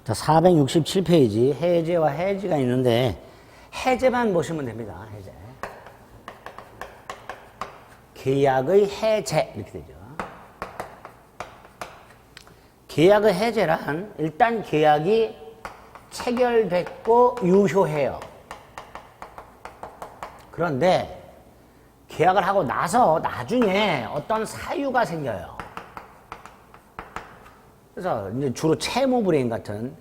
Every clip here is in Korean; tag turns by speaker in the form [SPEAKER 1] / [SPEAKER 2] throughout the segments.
[SPEAKER 1] 자, 467페이지 해제와 해지가 있는데 해제만 보시면 됩니다. 해제. 계약의 해제 이렇게 되죠. 계약의 해제란 일단 계약이 체결됐고 유효해요. 그런데 계약을 하고 나서 나중에 어떤 사유가 생겨요. 그래서 이제 주로 채무불이행 같은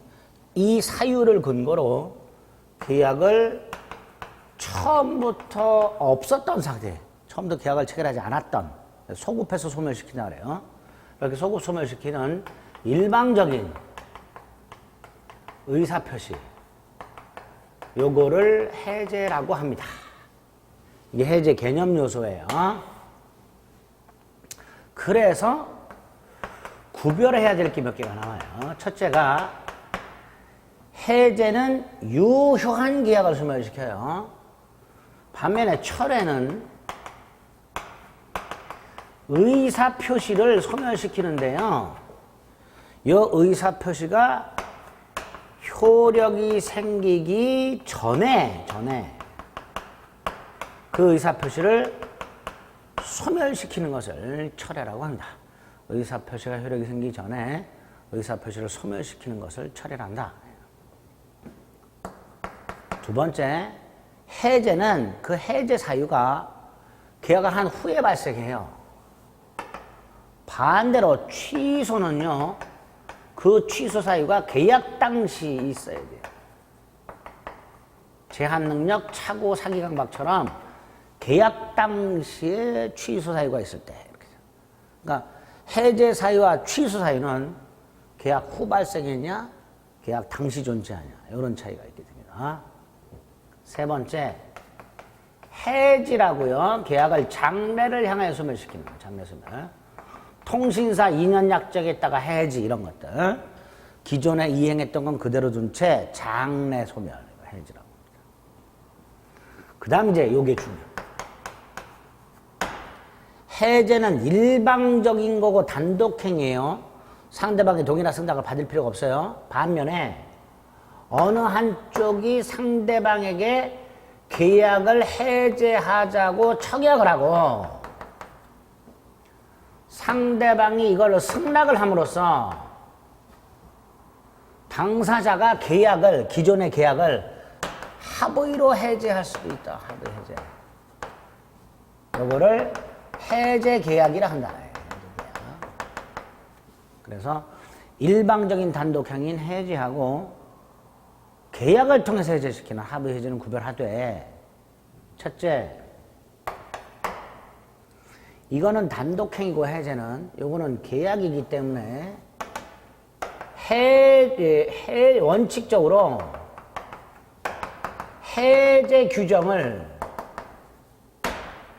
[SPEAKER 1] 이 사유를 근거로 계약을 처음부터 없었던 상태, 처음부터 계약을 체결하지 않았던, 소급해서 소멸시킨다 그래요. 이렇게 소급 소멸시키는 일방적인 의사표시, 요거를 해제라고 합니다. 이게 해제 개념 요소예요. 그래서 구별해야 될 게 몇 개가 나와요. 첫째가 해제는 유효한 계약을 소멸시켜요. 반면에 철회는 의사표시를 소멸시키는데요. 이 의사표시가 효력이 생기기 전에 그 의사표시를 소멸시키는 것을 철회라고 합니다. 의사표시가 효력이 생기기 전에 의사표시를 소멸시키는 것을 철회를 한다. 두 번째, 해제는 그 해제 사유가 계약을 한 후에 발생해요. 반대로 취소는요, 그 취소 사유가 계약 당시 있어야 돼요. 제한능력, 착오, 사기강박처럼 계약 당시에 취소 사유가 있을 때. 그러니까 해제 사유와 취소 사유는 계약 후 발생했냐, 계약 당시 존재하냐, 이런 차이가 있게 됩니다. 세 번째, 해지라고요. 계약을 장래를 향하여 소멸시키는 거예요. 장래 소멸. 통신사 2년 약정했다가 해지 이런 것들. 기존에 이행했던 건 그대로 둔 채 장래 소멸, 해지라고 합니다. 그 다음 이제 요게 중요해요. 해제는 일방적인 거고 단독행위예요. 상대방의 동의나 승낙을 받을 필요가 없어요. 반면에 어느 한쪽이 상대방에게 계약을 해제하자고 청약을 하고 상대방이 이걸로 승낙을 함으로써 당사자가 계약을, 기존의 계약을 합의로 해제할 수도 있다. 합의 해제. 요거를 해제 계약이라 한다. 그래서 일방적인 단독행위인 해지하고 계약을 통해서 해제시키는 합의 해제는 구별하되, 첫째, 이거는 단독행위고 해제는 요거는 계약이기 때문에 원칙적으로 해제 규정을,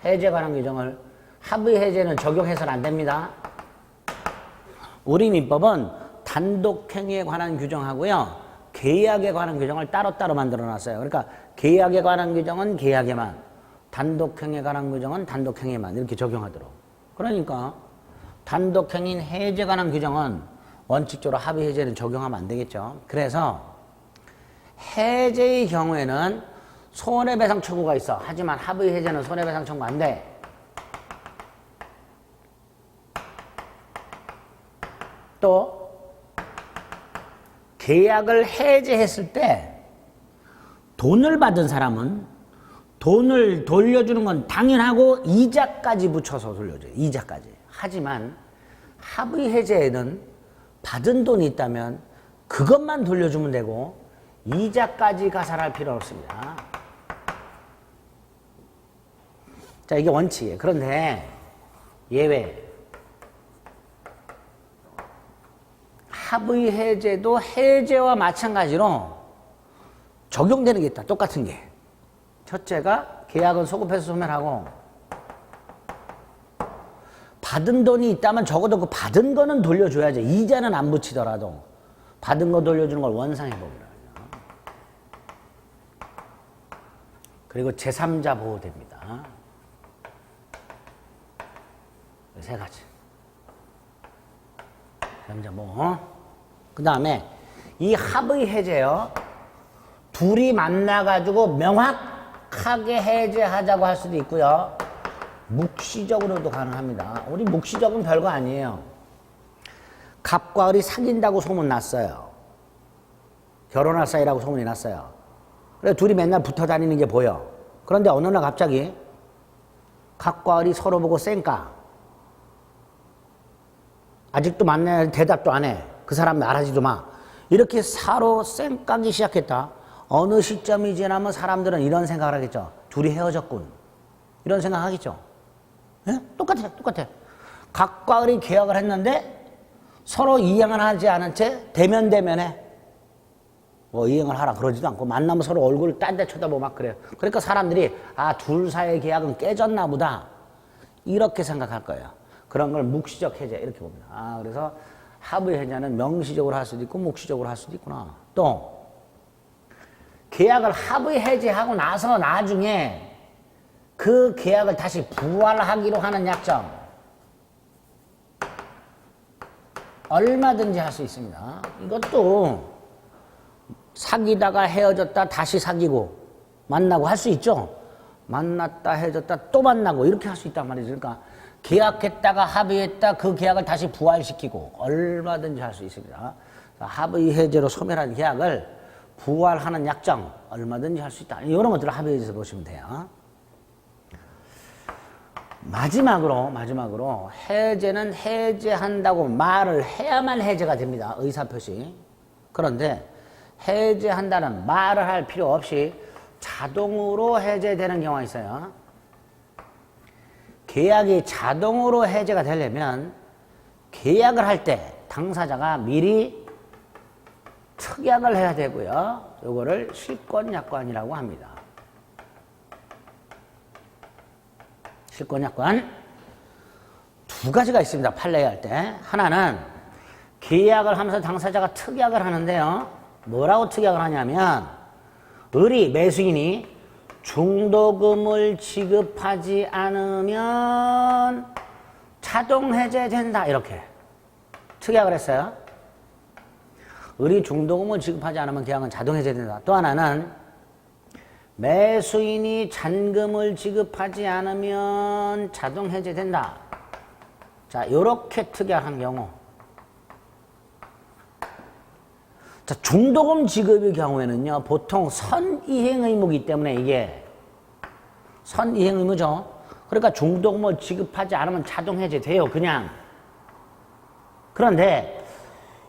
[SPEAKER 1] 해제 관한 규정을 합의 해제는 적용해서는 안 됩니다. 우리 민법은 단독행위에 관한 규정하고요, 계약에 관한 규정을 따로따로 만들어 놨어요. 그러니까 계약에 관한 규정은 계약에만, 단독행위에 관한 규정은 단독행위에만 이렇게 적용하도록. 그러니까 단독행위인 해제에 관한 규정은 원칙적으로 합의 해제는 적용하면 안 되겠죠. 그래서 해제의 경우에는 손해배상 청구가 있어. 하지만 합의 해제는 손해배상 청구 안 돼. 또 계약을 해제했을 때 돈을 받은 사람은 돈을 돌려주는 건 당연하고 이자까지 붙여서 돌려줘요. 이자까지. 하지만 합의 해제에는 받은 돈이 있다면 그것만 돌려주면 되고 이자까지 가산할 필요 없습니다. 자, 이게 원칙이에요. 그런데 예외. 합의 해제도 해제와 마찬가지로 적용되는 게 있다. 똑같은 게. 첫째가 계약은 소급해서 소멸하고 받은 돈이 있다면 적어도 그 받은 거는 돌려줘야죠. 이자는 안 붙이더라도 받은 거 돌려주는 걸 원상회복이라고 해요. 그리고 제3자 보호됩니다. 세 가지. 제3자 보호. 그 다음에 이 합의 해제요. 둘이 만나가지고 명확하게 해제하자고 할 수도 있고요. 묵시적으로도 가능합니다. 우리 묵시적은 별거 아니에요. 갑과 을이 사귄다고 소문났어요. 결혼할 사이라고 소문이 났어요. 그래서 둘이 맨날 붙어 다니는 게 보여. 그런데 어느 날 갑자기 갑과 을이 서로 보고 쌩까. 아직도 만나야 대답도 안 해. 그 사람 말하지도 마. 이렇게 서로 쌩까기 시작했다. 어느 시점이 지나면 사람들은 이런 생각을 하겠죠. 둘이 헤어졌군. 이런 생각 하겠죠. 예? 똑같아. 갑과 을이 계약을 했는데 서로 이행을 하지 않은 채 대면대면에 뭐 이행을 하라 그러지도 않고 만나면 서로 얼굴을 딴 데 쳐다보고 막 그래요. 그러니까 사람들이 둘 사이의 계약은 깨졌나 보다. 이렇게 생각할 거예요. 그런 걸 묵시적 해제 이렇게 봅니다. 그래서 합의 해제는 명시적으로 할 수도 있고 묵시적으로 할 수도 있구나. 또 계약을 합의 해제하고 나서 나중에 그 계약을 다시 부활하기로 하는 약정 얼마든지 할 수 있습니다. 이것도 사귀다가 헤어졌다 다시 사귀고 만나고 할 수 있죠. 만났다 헤어졌다 또 만나고 이렇게 할 수 있단 말이죠. 그러니까 계약했다가 합의했다 그 계약을 다시 부활시키고 얼마든지 할 수 있습니다. 합의 해제로 소멸한 계약을 부활하는 약정 얼마든지 할 수 있다. 이런 것들을 합의 해제에서 보시면 돼요. 마지막으로 해제는 해제한다고 말을 해야만 해제가 됩니다. 의사표시. 그런데 해제한다는 말을 할 필요 없이 자동으로 해제되는 경우가 있어요. 계약이 자동으로 해제가 되려면 계약을 할 때 당사자가 미리 특약을 해야 되고요. 이거를 실권약관이라고 합니다. 실권약관 두 가지가 있습니다. 판례할 때. 하나는 계약을 하면서 당사자가 특약을 하는데요. 뭐라고 특약을 하냐면 을이 매수인이 중도금을 지급하지 않으면 자동 해제된다. 이렇게 특약을 했어요. 을이 중도금을 지급하지 않으면 계약은 자동 해제된다. 또 하나는 매수인이 잔금을 지급하지 않으면 자동 해제된다. 자, 요렇게 특약한 경우. 자, 중도금 지급의 경우에는요, 보통 선이행 의무이기 때문에 이게 선이행 의무죠. 그러니까 중도금을 지급하지 않으면 자동 해제돼요, 그냥. 그런데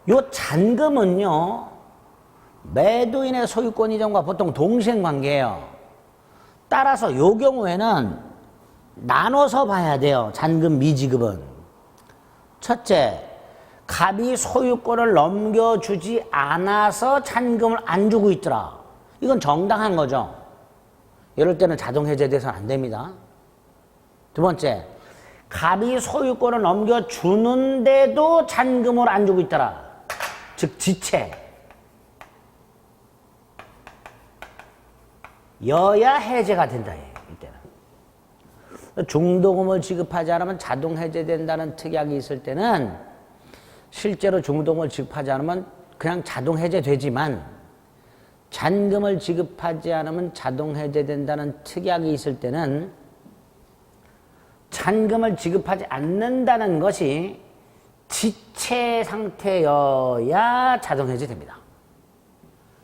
[SPEAKER 1] 요 잔금은요, 매도인의 소유권 이전과 보통 동시행 관계예요. 따라서 요 경우에는 나눠서 봐야 돼요. 잔금 미지급은. 첫째, 갑이 소유권을 넘겨주지 않아서 잔금을 안 주고 있더라. 이건 정당한 거죠. 이럴 때는 자동 해제돼서는 안 됩니다. 두 번째, 갑이 소유권을 넘겨주는데도 잔금을 안 주고 있더라. 즉 지체. 여야 해제가 된다. 이때는. 중도금을 지급하지 않으면 자동 해제된다는 특약이 있을 때는 실제로 중도금을 지급하지 않으면 그냥 자동 해제되지만 잔금을 지급하지 않으면 자동 해제된다는 특약이 있을 때는 잔금을 지급하지 않는다는 것이 지체 상태여야 자동 해제됩니다.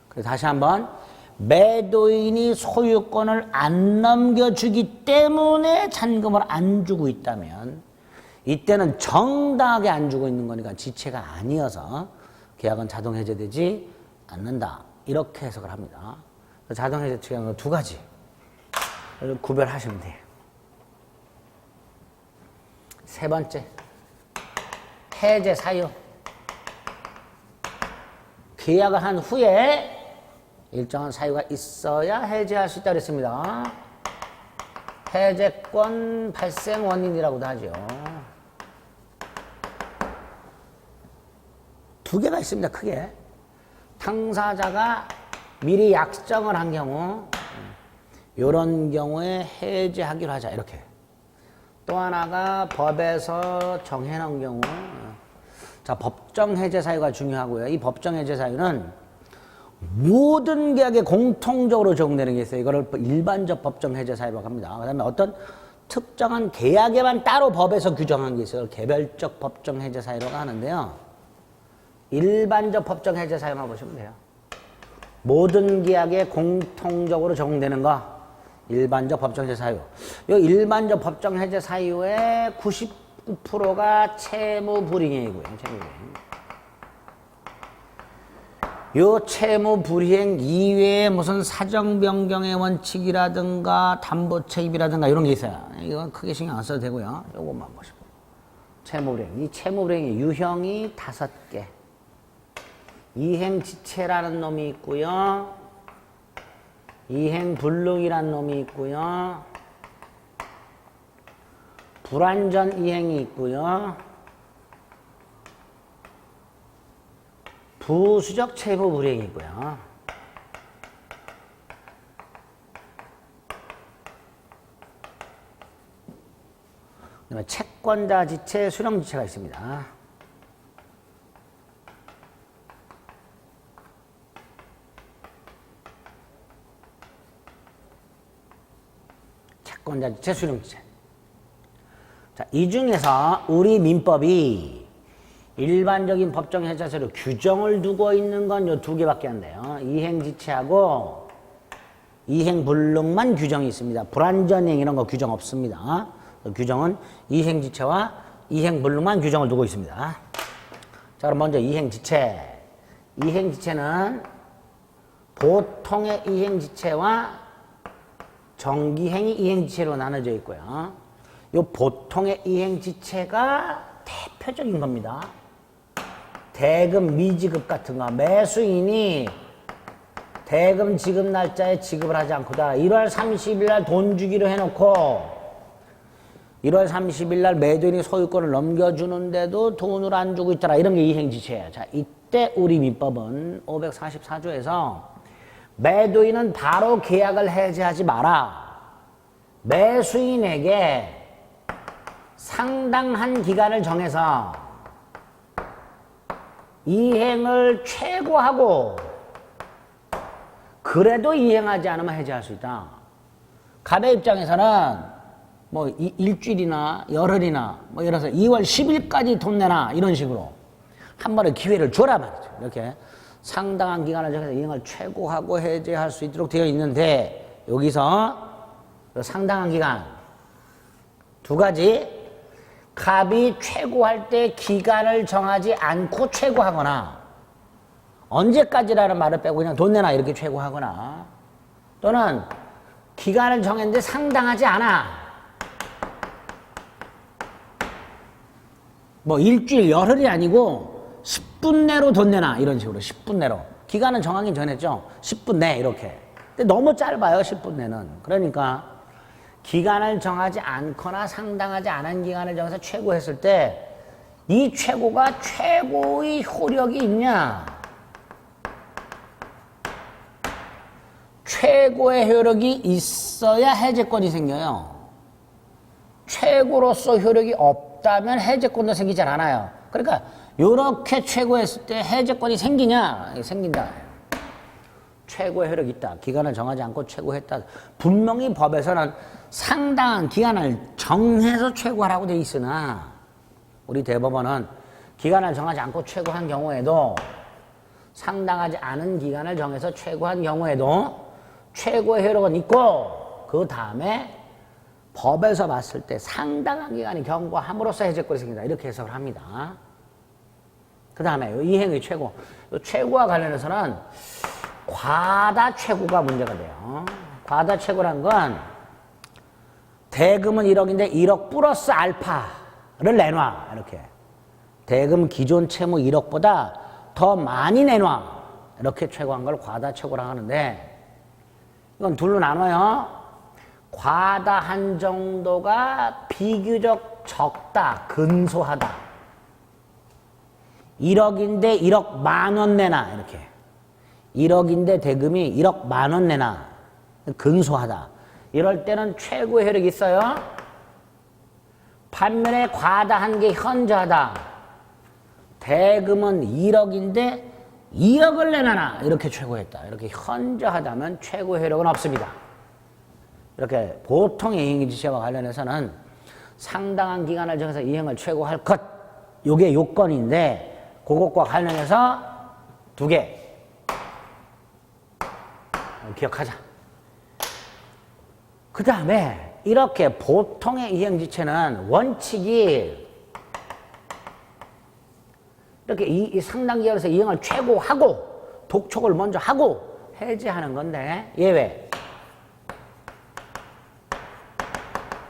[SPEAKER 1] 그래서 다시 한번 매도인이 소유권을 안 넘겨주기 때문에 잔금을 안 주고 있다면 이때는 정당하게 안 주고 있는 거니까 지체가 아니어서 계약은 자동 해제되지 않는다. 이렇게 해석을 합니다. 자동 해제 특약은 두 가지 구별하시면 돼요. 세 번째, 해제 사유. 계약을 한 후에 일정한 사유가 있어야 해제할 수 있다고 했습니다. 해제권 발생 원인이라고도 하죠. 두 개가 있습니다. 크게. 당사자가 미리 약정을 한 경우 이런 경우에 해제하기로 하자. 이렇게. 또 하나가 법에서 정해놓은 경우. 자, 자, 법정 해제 사유가 중요하고요. 이 법정 해제 사유는 모든 계약에 공통적으로 적용되는 게 있어요. 이거를 일반적 법정 해제 사유라고 합니다. 그 다음에 어떤 특정한 계약에만 따로 법에서 규정한 게 있어요. 개별적 법정 해제 사유라고 하는데요. 일반적 법정 해제 사유만 보시면 돼요. 모든 계약에 공통적으로 적용되는 거 일반적 법정 해제 사유. 이 일반적 법정 해제 사유의 99%가 채무 불이행이고요. 채무 불이행. 요 채무 불이행 이외에 무슨 사정 변경의 원칙이라든가 담보 책임이라든가 이런 게 있어요. 이건 크게 신경 안 써도 되고요. 요것만 보시고. 채무 불이행. 이 채무 불이행의 유형이 5개. 이행지체라는 놈이 있고요. 이행불능이라는 놈이 있고요. 불완전 이행이 있고요. 부수적 채무 불이행이고요. 그다음에 채권자 지체, 수령 지체가 있습니다. 채권자 지체, 수령 지체. 자, 이 중에서 우리 민법이 일반적인 법정 해제 사유 규정을 두고 있는 건 요 2개밖에 안 돼요. 이행지체하고 이행불능만 규정이 있습니다. 불완전이행 이런 거 규정 없습니다. 규정은 이행지체와 이행불능만 규정을 두고 있습니다. 자, 그럼 먼저 이행지체. 이행지체는 보통의 이행지체와 정기행위 이행지체로 나눠져 있고요. 요 보통의 이행지체가 대표적인 겁니다. 대금 미지급 같은 거, 매수인이 대금 지급 날짜에 지급을 하지 않고다 1월 30일 날 돈 주기로 해놓고 1월 30일 날 매도인이 소유권을 넘겨주는데도 돈을 안 주고 있더라. 이런 게 이행지체예요. 자, 이때 우리 민법은 544조에서 매도인은 바로 계약을 해지하지 마라. 매수인에게 상당한 기간을 정해서 이행을 최고하고 그래도 이행하지 않으면 해지할 수 있다. 갑의 입장에서는 뭐 일주일이나 열흘이나 뭐 예를 들어서 2월 10일까지 돈 내놔 이런 식으로 한 번에 기회를 줘라 말이죠. 이렇게 상당한 기간을 정해서 이행을 최고하고 해제할 수 있도록 되어 있는데 여기서 상당한 기간 2가지. 갑이 최고할 때 기간을 정하지 않고 최고하거나 언제까지라는 말을 빼고 그냥 돈 내놔 이렇게 최고하거나 또는 기간을 정했는데 상당하지 않아. 뭐 일주일 열흘이 아니고 10분 내로 돈 내놔 이런 식으로 10분 내로. 기간은 정하긴 전했죠. 10분 내 이렇게. 근데 너무 짧아요 10분 내는. 그러니까 기간을 정하지 않거나 상당하지 않은 기간을 정해서 최고했을 때 이 최고가 최고의 효력이 있냐? 최고의 효력이 있어야 해제권이 생겨요. 최고로서 효력이 없다면 해제권도 생기지 않아요. 그러니까 이렇게 최고했을 때 해제권이 생기냐? 생긴다. 최고의 효력이 있다. 기간을 정하지 않고 최고했다. 분명히 법에서는 상당한 기간을 정해서 최고하라고 돼 있으나 우리 대법원은 기간을 정하지 않고 최고한 경우에도 상당하지 않은 기간을 정해서 최고한 경우에도 최고의 효력은 있고 그 다음에 법에서 봤을 때 상당한 기간이 경과함으로써 해제권이 생긴다. 이렇게 해석을 합니다. 그 다음에 이행의 최고. 최고와 관련해서는 과다 최고가 문제가 돼요. 과다 최고란 건 대금은 1억인데 1억 플러스 알파를 내놔. 이렇게. 대금 기존 채무 1억보다 더 많이 내놔. 이렇게 최고한 걸 과다 최고라고 하는데 이건 둘로 나눠요. 과다한 정도가 비교적 적다, 근소하다. 1억인데 1억 만원 내놔. 이렇게. 1억인데 대금이 1억 만원 내놔. 근소하다. 이럴 때는 최고의 효력이 있어요. 반면에 과다한 게 현저하다. 대금은 1억인데 2억을 내놔라. 이렇게 최고했다. 이렇게 현저하다면 최고 효력은 없습니다. 이렇게 보통의 이행지체와 관련해서는 상당한 기간을 정해서 이행을 최고할 것. 요게 요건인데 그것과 관련해서 2개 기억하자. 그 다음에 이렇게 보통의 이행지체는 원칙이 이렇게 이 상당 기간에서 이행을 최고하고 독촉을 먼저 하고 해제하는 건데 예외.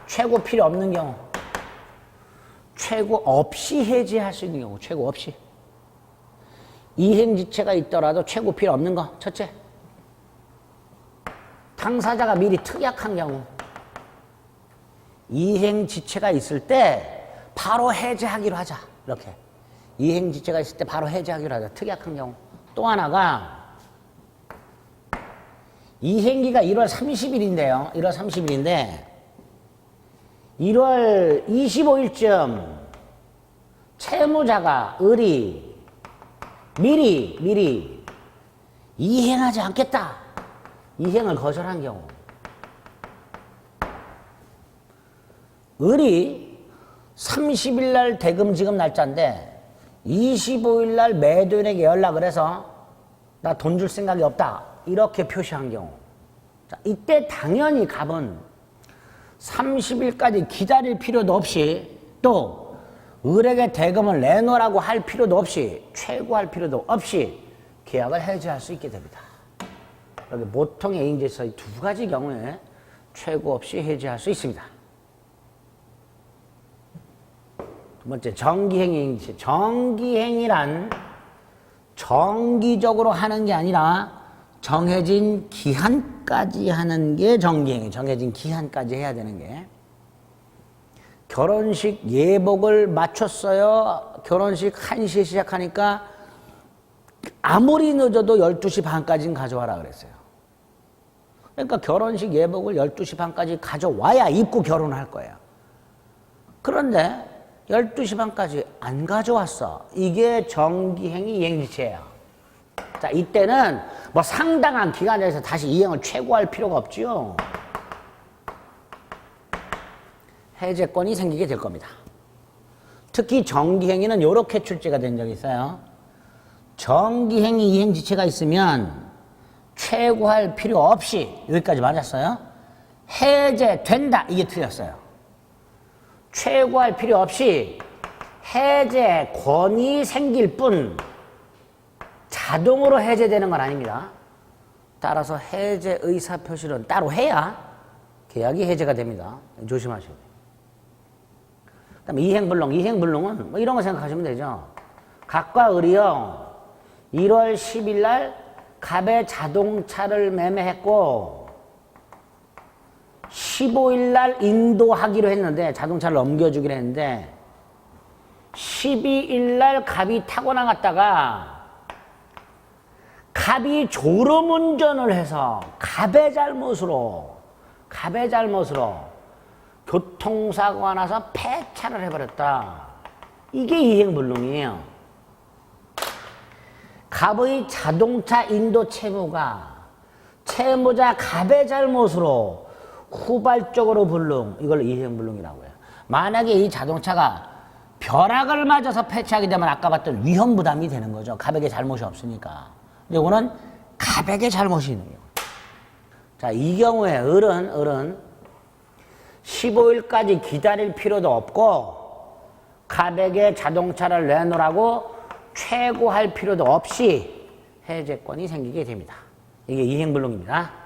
[SPEAKER 1] 최고 필요 없는 경우, 최고 없이 해제할 수 있는 경우, 최고 없이. 이행지체가 있더라도 최고 필요 없는 거, 첫째. 당사자가 미리 특약한 경우. 이행지체가 있을 때 바로 해제하기로 하자. 이렇게. 이행지체가 있을 때 바로 해제하기로 하자. 특약한 경우. 또 하나가 이행기가 1월 30일인데요. 1월 30일인데 1월 25일쯤 채무자가 미리 이행하지 않겠다. 이행을 거절한 경우. 을이 30일 날 대금 지급 날짜인데 25일 날 매도인에게 연락을 해서 나 돈 줄 생각이 없다. 이렇게 표시한 경우. 자, 이때 당연히 갑은 30일까지 기다릴 필요도 없이 또 을에게 대금을 내놓으라고 할 필요도 없이 최고할 필요도 없이 계약을 해지할 수 있게 됩니다. 여기 보통의 이행지에서 이 2가지 경우에 최고 없이 해지할 수 있습니다. 두 번째, 정기행 이행지체. 정기행이란 정기적으로 하는 게 아니라 정해진 기한까지 하는 게 정기행이에요. 정해진 기한까지 해야 되는 게. 결혼식 예복을 맞췄어요. 결혼식 1시에 시작하니까 아무리 늦어도 12시 반까지는 가져와라 그랬어요. 그러니까 결혼식 예복을 12시 반까지 가져와야 입고 결혼을 할 거예요. 그런데 12시 반까지 안 가져왔어. 이게 정기행위 이행지체예요. 자, 이때는 뭐 상당한 기간에서 다시 이행을 최고할 필요가 없지요. 해제권이 생기게 될 겁니다. 특히 정기행위는 이렇게 출제가 된 적이 있어요. 정기행위 이행지체가 있으면 최고할 필요 없이, 여기까지 맞았어요. 해제된다. 이게 틀렸어요. 최고할 필요 없이 해제권이 생길 뿐 자동으로 해제되는 건 아닙니다. 따라서 해제 의사표시는 따로 해야 계약이 해제가 됩니다. 조심하셔야 돼요. 그 다음에 이행불능. 이행불능은 뭐 이런 거 생각하시면 되죠. 갑과 을이요. 1월 10일 날 갑의 자동차를 매매했고 15일 날 인도하기로 했는데 자동차를 넘겨주기로 했는데 12일 날 갑이 타고 나갔다가 갑이 졸음운전을 해서 갑의 잘못으로 교통사고가 나서 폐차를 해버렸다. 이게 이행불능이에요. 갑의 자동차 인도 채무가 채무자 갑의 잘못으로 후발적으로 불능, 이걸 이행불능이라고 해요. 만약에 이 자동차가 벼락을 맞아서 폐차하게 되면 아까 봤던 위험 부담이 되는 거죠. 갑에게 잘못이 없으니까. 근데 이거는 갑에게 잘못이 있는 경우. 자, 이 경우에 을은 15일까지 기다릴 필요도 없고 갑에게 자동차를 내놓으라고 최고할 필요도 없이 해제권이 생기게 됩니다. 이게 이행불능입니다.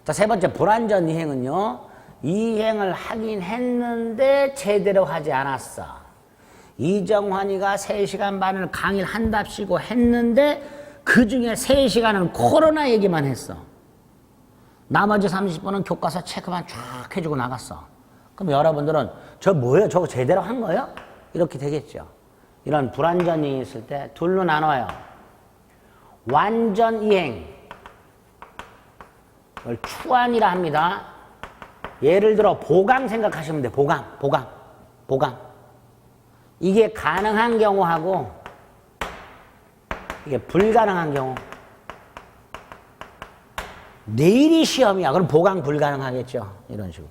[SPEAKER 1] 자, 세 번째, 불완전 이행은요. 이행을 하긴 했는데 제대로 하지 않았어. 이정환이가 3시간 반을 강의를 한답시고 했는데 그 중에 3시간은 코로나 얘기만 했어. 나머지 30분은 교과서 체크만 쫙 해주고 나갔어. 그럼 여러분들은 저 뭐예요? 저거 제대로 한 거예요? 이렇게 되겠죠. 이런 불완전이 있을 때 둘로 나눠요. 완전 이행. 이걸 추안이라 합니다. 예를 들어 보강 생각하시면 돼. 보강. 이게 가능한 경우하고 이게 불가능한 경우. 내일이 시험이야. 그럼 보강 불가능하겠죠. 이런 식으로.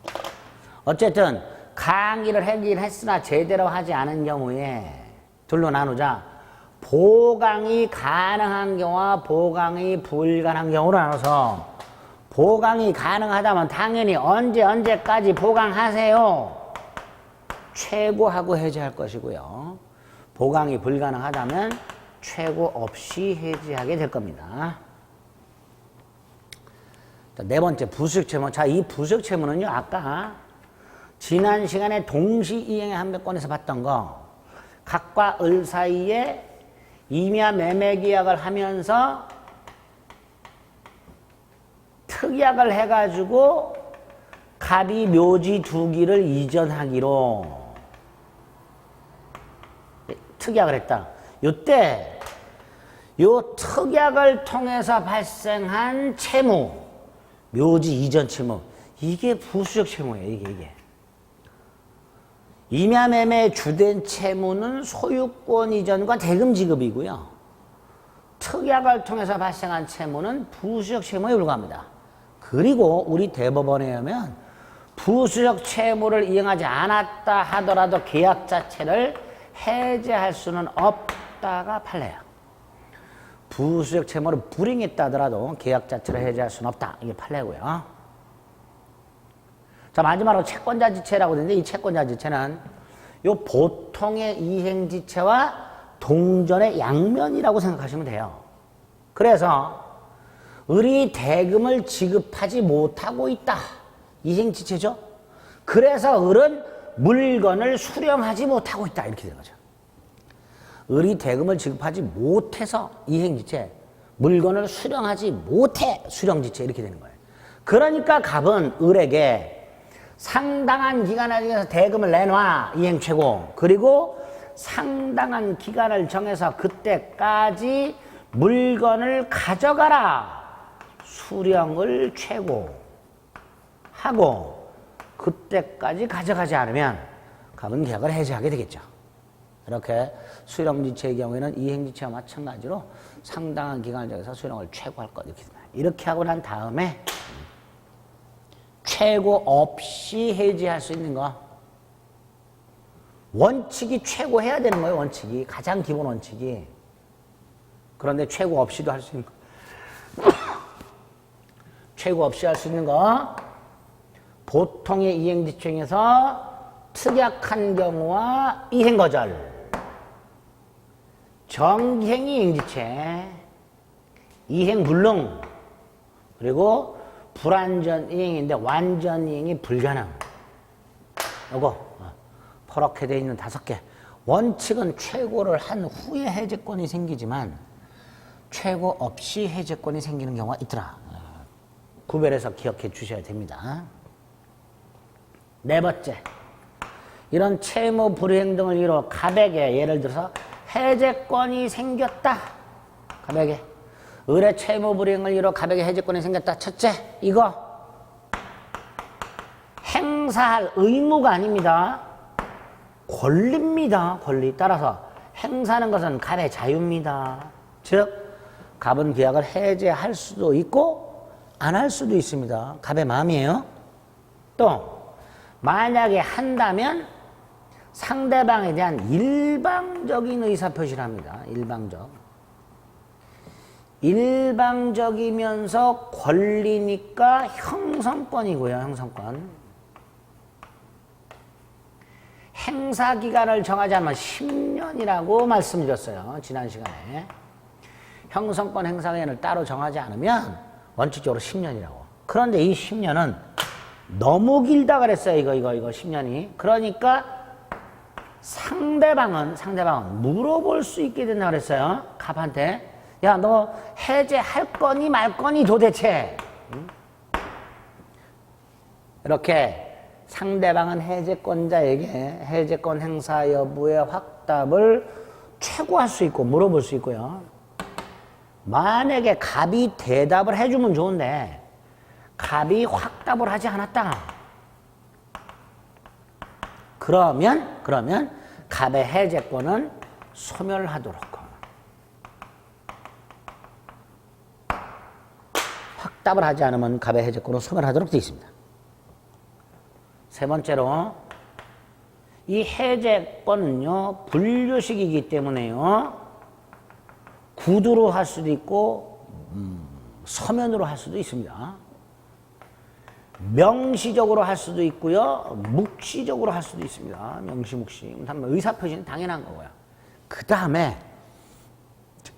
[SPEAKER 1] 어쨌든 강의를 하긴 했으나 제대로 하지 않은 경우에 둘로 나누자. 보강이 가능한 경우와 보강이 불가능한 경우로 나눠서 보강이 가능하다면 당연히 언제까지 보강하세요. 최고하고 해제할 것이고요. 보강이 불가능하다면 최고 없이 해제하게 될 겁니다. 자, 네 번째 부수적채무. 자, 이 부수적채무는요, 아까 지난 시간에 동시이행의 한백권에서 봤던 거, 갑과 을 사이에 임야 매매 계약을 하면서 특약을 해가지고 갑이 묘지 두 기를 이전하기로 특약을 했다. 요때 요 특약을 통해서 발생한 채무, 묘지 이전 채무, 이게 부수적 채무예요. 이게. 임야매매의 주된 채무는 소유권 이전과 대금 지급이고요. 특약을 통해서 발생한 채무는 부수적 채무에 불과합니다. 그리고 우리 대법원에 의하면 부수적 채무를 이행하지 않았다 하더라도 계약 자체를 해제할 수는 없다가 판례야. 부수적 채무를 불이행했다 하더라도 계약 자체를 해제할 수는 없다. 이게 판례고요. 자, 마지막으로 채권자지체라고 되는데 이 채권자지체는 요 보통의 이행지체와 동전의 양면이라고 생각하시면 돼요. 그래서 을이 대금을 지급하지 못하고 있다. 이행지체죠. 그래서 을은 물건을 수령하지 못하고 있다. 이렇게 되는 거죠. 을이 대금을 지급하지 못해서 이행지체, 물건을 수령하지 못해 수령지체 이렇게 되는 거예요. 그러니까 갑은 을에게 상당한 기간을 정해서 대금을 내놔 이행최고, 그리고 상당한 기간을 정해서 그때까지 물건을 가져가라 수령을 최고하고, 그때까지 가져가지 않으면 갑은 계약을 해지하게 되겠죠. 이렇게 수령지체의 경우에는 이행지체와 마찬가지로 상당한 기간을 정해서 수령을 최고할 것 이렇게 하고 난 다음에 최고 없이 해지할 수 있는 거. 원칙이 최고해야 되는 거예요. 원칙이. 가장 기본 원칙이. 그런데 최고 없이도 할 수 있는 거. 최고 없이 할 수 있는 거. 보통의 이행지체 중에서 특약한 경우와 이행거절. 정기행 이행지체. 이행불능. 그리고 불완전 이행인데 완전 이행이 불가능. 요거 포렇게 되어 있는 5개. 원칙은 최고를 한 후에 해제권이 생기지만 최고 없이 해제권이 생기는 경우가 있더라. 구별해서 기억해 주셔야 됩니다. 네 번째, 이런 채무 불이행 등을 이유로 갑에게 예를 들어서 해제권이 생겼다. 갑에게 을의 채무 불이행을 이유로 갑에게 해제권이 생겼다. 첫째, 이거 행사할 의무가 아닙니다. 권리입니다. 권리. 따라서 행사하는 것은 갑의 자유입니다. 즉 갑은 계약을 해제할 수도 있고 안 할 수도 있습니다. 갑의 마음이에요. 또 만약에 한다면 상대방에 대한 일방적인 의사표시를 합니다. 일방적이면서 권리니까 형성권이고요. 형성권. 행사기간을 정하지 않으면 10년이라고 말씀드렸어요. 지난 시간에. 형성권 행사기간을 따로 정하지 않으면 원칙적으로 10년이라고. 그런데 이 10년은 너무 길다 그랬어요. 이거 10년이. 그러니까 상대방은 물어볼 수 있게 된다 그랬어요. 갑한테. 야, 너 해제할 거니 말 거니 도대체. 이렇게 상대방은 해제권자에게 해제권 행사 여부의 확답을 최고할 수 있고 물어볼 수 있고요. 만약에 갑이 대답을 해주면 좋은데 갑이 확답을 하지 않았다. 그러면 갑의 해제권은 소멸하도록. 확답을 하지 않으면 갑의 해제권은 소멸하도록 되어 있습니다. 세 번째로 이 해제권은요 분류식이기 때문에요 구두로 할 수도 있고 서면으로 할 수도 있습니다. 명시적으로 할 수도 있고요 묵시적으로 할 수도 있습니다. 명시 묵시 의사표시는 당연한 거고요. 그 다음에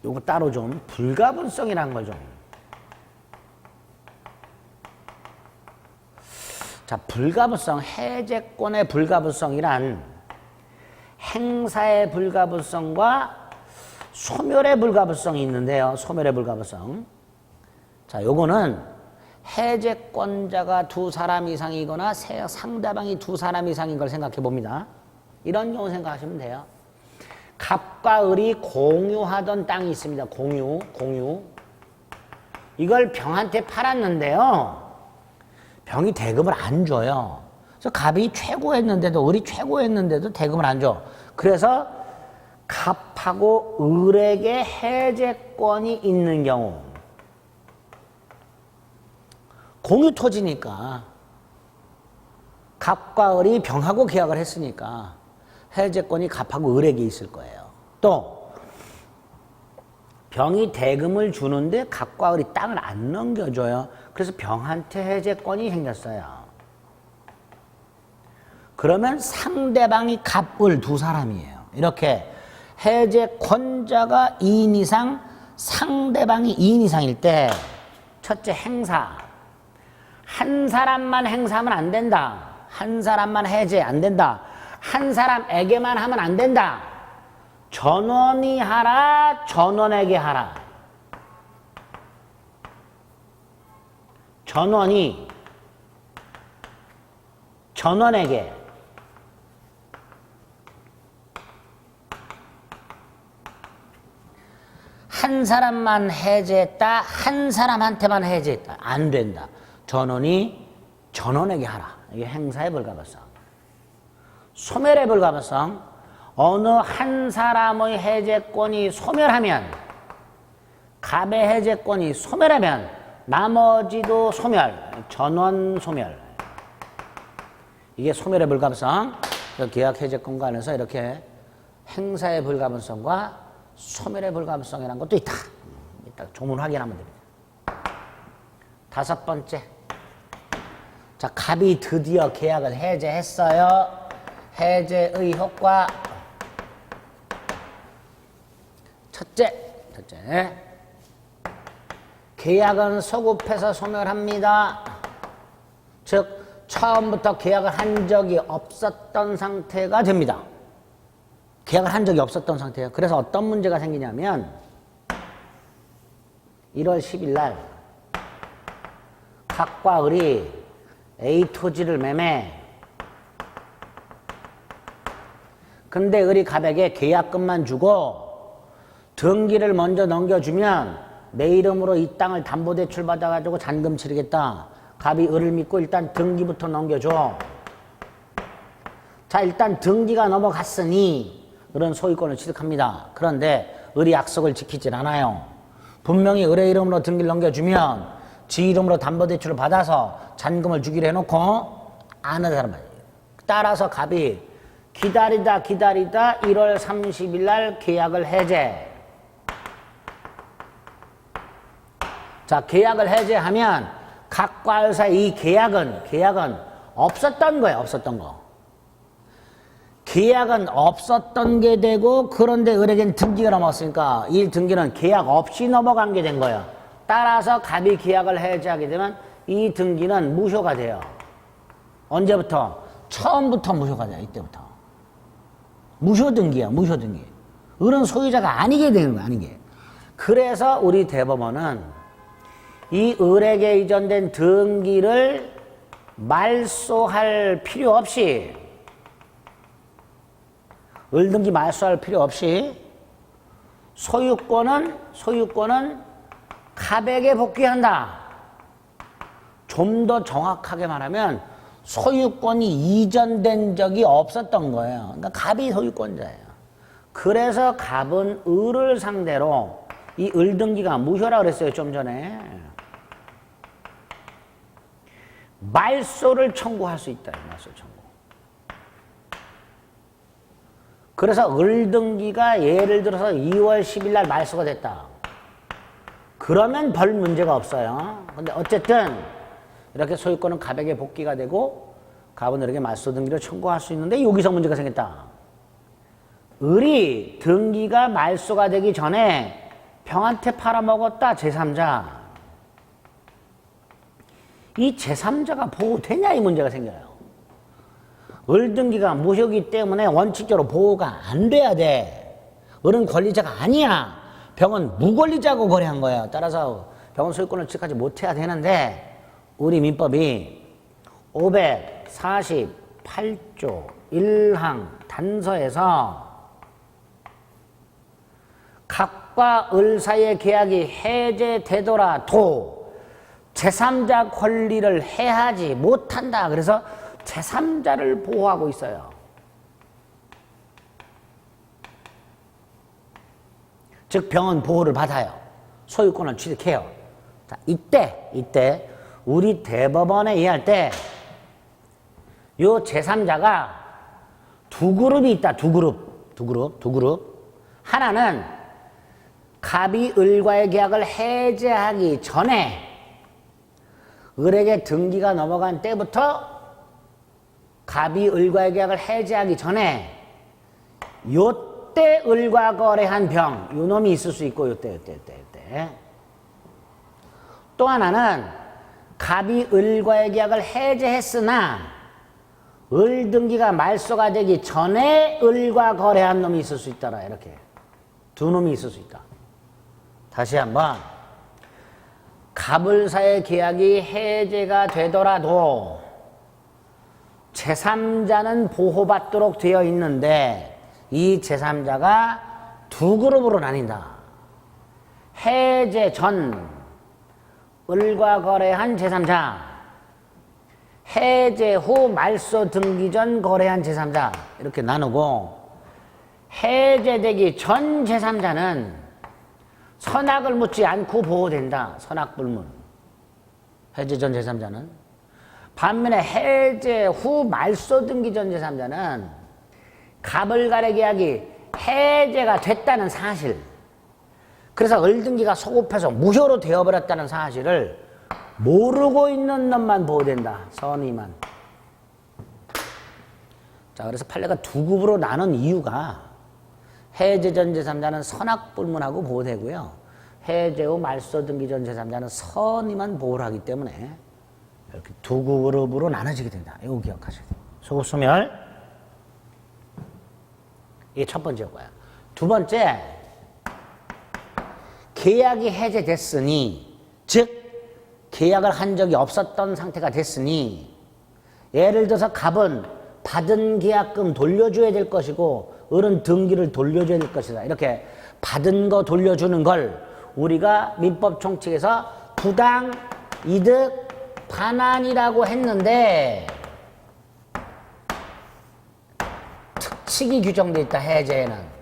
[SPEAKER 1] 요거 따로 좀 불가분성이라는 걸 좀. 자, 불가분성, 해제권의 불가분성이란 행사의 불가분성과 소멸의 불가분성이 있는데요. 소멸의 불가분성. 자, 요거는 해제권자가 두 사람 이상이거나 상대방이 두 사람 이상인 걸 생각해 봅니다. 이런 경우 생각하시면 돼요. 갑과 을이 공유하던 땅이 있습니다. 공유. 이걸 병한테 팔았는데요. 병이 대금을 안 줘요. 그래서 갑이 최고했는데도 을이 최고했는데도 대금을 안 줘. 그래서 갑하고 을에게 해제권이 있는 경우 공유 토지니까 갑과 을이 병하고 계약을 했으니까 해제권이 갑하고 을에게 있을 거예요. 또 병이 대금을 주는데 갑과 을이 땅을 안 넘겨줘요. 그래서 병한테 해제권이 생겼어요. 그러면 상대방이 갑, 을 두 사람이에요. 이렇게 해제권자가 2인 이상, 상대방이 2인 이상일 때 첫째 행사. 한 사람만 행사하면 안 된다. 한 사람만 해제 안 된다. 한 사람에게만 하면 안 된다. 전원이 하라, 전원에게 하라. 전원이 전원에게 한 사람만 해제했다, 한 사람한테만 해제했다. 안 된다. 전원이 전원에게 하라. 이게 행사의 불가분성. 소멸의 불가분성. 어느 한 사람의 해제권이 소멸하면, 갑의 해제권이 소멸하면 나머지도 소멸, 전원 소멸. 이게 소멸의 불가분성. 계약 해제권 간에서 이렇게 행사의 불가분성과 소멸의 불가분성이라는 것도 있다. 이따 조문 확인하면 됩니다. 다섯 번째. 자, 갑이 드디어 계약을 해제했어요. 해제의 효과. 첫째. 계약은 소급해서 소멸합니다. 즉 처음부터 계약을 한 적이 없었던 상태가 됩니다. 계약을 한 적이 없었던 상태예요. 그래서 어떤 문제가 생기냐면 1월 10일 날 갑과 을이 A 토지를 매매. 근데 을이 갑에게 계약금만 주고 등기를 먼저 넘겨주면 내 이름으로 이 땅을 담보대출 받아가지고 잔금 치르겠다. 갑이 을을 믿고 일단 등기부터 넘겨줘. 자, 일단 등기가 넘어갔으니 을은 소유권을 취득합니다. 그런데 을이 약속을 지키질 않아요. 분명히 을의 이름으로 등기를 넘겨주면 지 이름으로 담보대출을 받아서 잔금을 주기로 해놓고 안 하는 사람이에요. 따라서 갑이 기다리다 1월 30일 날 계약을 해제. 자, 계약을 해제하면 갑과 을 사이 이 계약은 없었던 거예요. 없었던 거. 계약은 없었던 게 되고, 그런데 을에겐 등기가 넘었으니까 이 등기는 계약 없이 넘어간 게 된 거예요. 따라서 갑이 계약을 해제하게 되면 이 등기는 무효가 돼요. 언제부터? 처음부터 무효가 돼요. 이때부터. 무효 등기야. 무효 등기. 을은 소유자가 아니게 되는 거야. 아니게. 그래서 우리 대법원은 이 을에게 이전된 등기를 말소할 필요 없이, 을등기 말소할 필요 없이 소유권은 갑에게 복귀한다. 좀 더 정확하게 말하면 소유권이 이전된 적이 없었던 거예요. 그러니까 갑이 소유권자예요. 그래서 갑은 을을 상대로 이 을등기가 무효라 그랬어요, 좀 전에. 말소를 청구할 수 있다. 말소 청구. 그래서 을등기가 예를 들어서 2월 10일 날 말소가 됐다. 그러면 별 문제가 없어요. 근데 어쨌든 이렇게 소유권은 갑에게 복귀가 되고 갑은 을에게 말소 등기를 청구할 수 있는데 여기서 문제가 생겼다. 을이 등기가 말소가 되기 전에 병한테 팔아먹었다. 제3자. 이 제3자가 보호되냐 이 문제가 생겨요. 을등기가 무효이기 때문에 원칙적으로 보호가 안 돼야 돼. 을은 권리자가 아니야. 병은 무권리자고 거래한 거예요. 따라서 병은 소유권을 취득하지 못해야 되는데 우리 민법이 548조 1항 단서에서 갑과 을 사이의 계약이 해제되더라도 제3자 권리를 해하지 못한다. 그래서 제3자를 보호하고 있어요. 즉 병은 보호를 받아요. 소유권을 취득해요. 자, 이때 우리 대법원에 의할 때 요 제3자가 두 그룹이 있다. 두 그룹. 하나는 갑이 을과의 계약을 해제하기 전에 을에게 등기가 넘어간 때부터 갑이 을과의 계약을 해제하기 전에 요때 을과 거래한 병, 요 놈이 있을 수 있고 요때. 또 하나는 갑이 을과의 계약을 해제했으나 을 등기가 말소가 되기 전에 을과 거래한 놈이 있을 수 있더라. 이렇게 두 놈이 있을 수 있다. 다시 한번 갑을 사의 계약이 해제가 되더라도 제3자는 보호받도록 되어 있는데 이 제3자가 두 그룹으로 나뉜다. 해제 전 을과 거래한 제3자, 해제 후 말소 등기 전 거래한 제3자 이렇게 나누고 해제되기 전 제3자는 선악을 묻지 않고 보호된다. 선악불문. 해제 전 제3자는. 반면에 해제 후 말소 등기 전 제3자는 갑을 간의 계약이 해제가 됐다는 사실, 그래서 을등기가 소급해서 무효로 되어버렸다는 사실을 모르고 있는 놈만 보호된다. 선의만. 자, 그래서 판례가 두 급으로 나눈 이유가 해제 전 제3자는 선악불문하고 보호되고요. 해제 후 말소 등기 전 제3자는 선의만 보호를 하기 때문에 이렇게 두 그룹으로 나눠지게 된다. 이거 기억하셔야 돼요. 소급 소멸. 이게 첫 번째고요. 두 번째, 계약이 해제됐으니, 즉 계약을 한 적이 없었던 상태가 됐으니, 예를 들어서 갑은 받은 계약금 돌려줘야 될 것이고 을은 등기를 돌려줘야 될 것이다. 이렇게 받은 거 돌려주는 걸 우리가 민법 총칙에서 부당 이득 반환이라고 했는데 특칙이 규정되어 있다. 해제에는.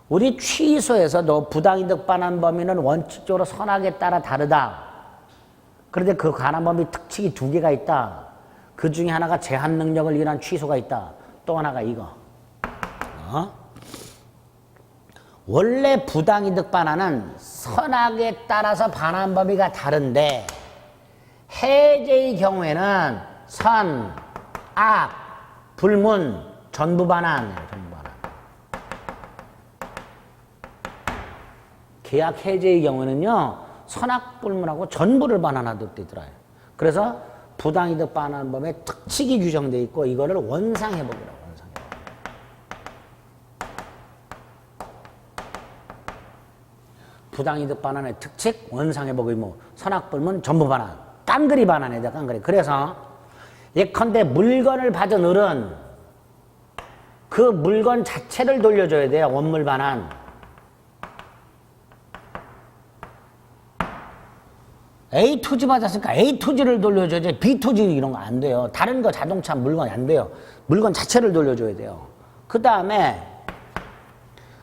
[SPEAKER 1] 우리 취소에서도 부당이득 반환 범위는 원칙적으로 선악에 따라 다르다. 그런데 그 관한 범위 특칙이 두 개가 있다. 그 중에 하나가 제한 능력을 위한 취소가 있다. 또 하나가 이거. 원래 부당이득 반환은 선악에 따라서 반환 범위가 다른데 해제의 경우에는 선, 악, 불문, 전부 반환. 계약 해제의 경우는요, 선악불문하고 전부를 반환하도록 되더라고요. 그래서 부당이득 반환범의 특칙이 규정되어 있고 이거를 원상회복이라고. 부당이득 반환의 특칙, 원상회복 의무, 선악불문, 전부 반환, 깡그리 반환에 대한 깡그리. 그래서 예컨대 물건을 받은 을은 그 물건 자체를 돌려줘야 돼요. 원물 반환. A 토지 받았으니까 A 토지를 돌려줘야지 B 토지 이런 거 안 돼요. 다른 거 자동차 물건 안 돼요. 물건 자체를 돌려줘야 돼요. 그 다음에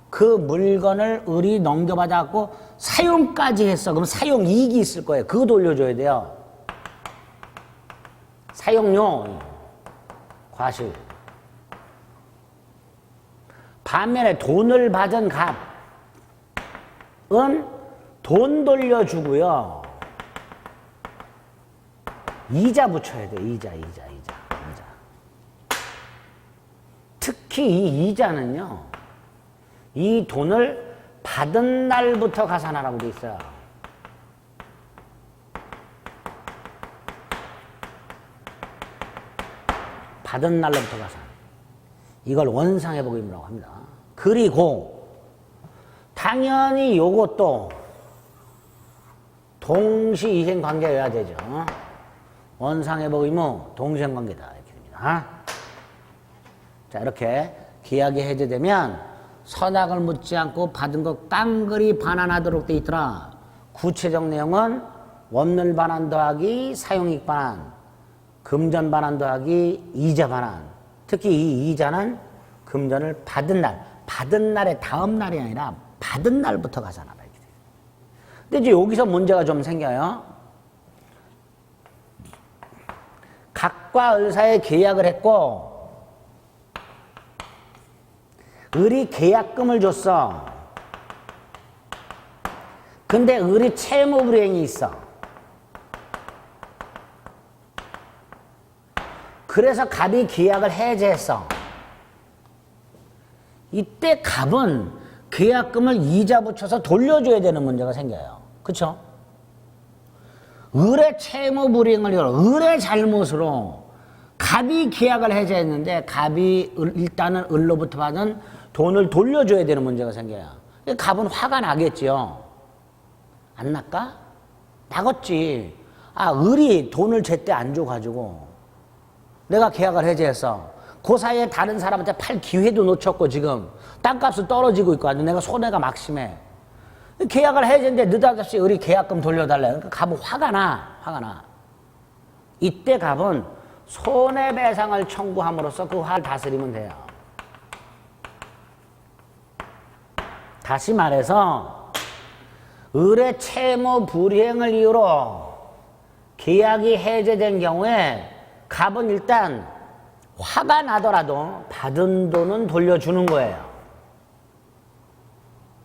[SPEAKER 1] 그 물건을 을이 넘겨받아갖고 사용까지 했어. 그럼 사용 이익이 있을 거예요. 그거 돌려줘야 돼요. 사용료 과실. 반면에 돈을 받은 값은 돈 돌려주고요. 이자 붙여야 돼. 이자. 특히 이 이자는요. 이 돈을 받은 날부터 가산하라고 돼 있어요. 받은 날로부터 가산. 이걸 원상회복임이라고 합니다. 그리고 당연히 요것도 동시이행관계여야 되죠. 원상회복 의무 동시행관계다 이렇게 됩니다. 자, 이렇게 계약이 해제되면 선악을 묻지 않고 받은 것 깡그리 반환하도록 돼 있더라. 구체적 내용은 원물 반환 더하기 사용이익 반환, 금전 반환 더하기 이자 반환. 특히 이 이자는 금전을 받은 날의 다음 날이 아니라 받은 날부터 가산하라 이렇게 돼요. 근데 이제 여기서 문제가 좀 생겨요. 각과 을 사이에 계약을 했고 을이 계약금을 줬어. 근데 을이 채무불이행이 있어. 그래서 갑이 계약을 해제했어. 이때 갑은 계약금을 이자 붙여서 돌려줘야 되는 문제가 생겨요. 그쵸? 을의 채무불이행을 을의 잘못으로 갑이 계약을 해제했는데 갑이 일단은 을로부터 받은 돈을 돌려줘야 되는 문제가 생겨요. 갑은 화가 나겠지요. 안 날까? 나겠지. 을이 돈을 제때 안 줘가지고 내가 계약을 해제했어. 그 사이에 다른 사람한테 팔 기회도 놓쳤고 지금 땅값은 떨어지고 있고 아주 내가 손해가 막심해. 계약을 해제했는데 느닷없이 을이 계약금 돌려달래. 그러니까 갑은 화가 나. 이때 갑은 손해배상을 청구함으로써 그 화를 다스리면 돼요. 다시 말해서 을의 채무 불이행을 이유로 계약이 해제된 경우에 갑은 일단 화가 나더라도 받은 돈은 돌려주는 거예요.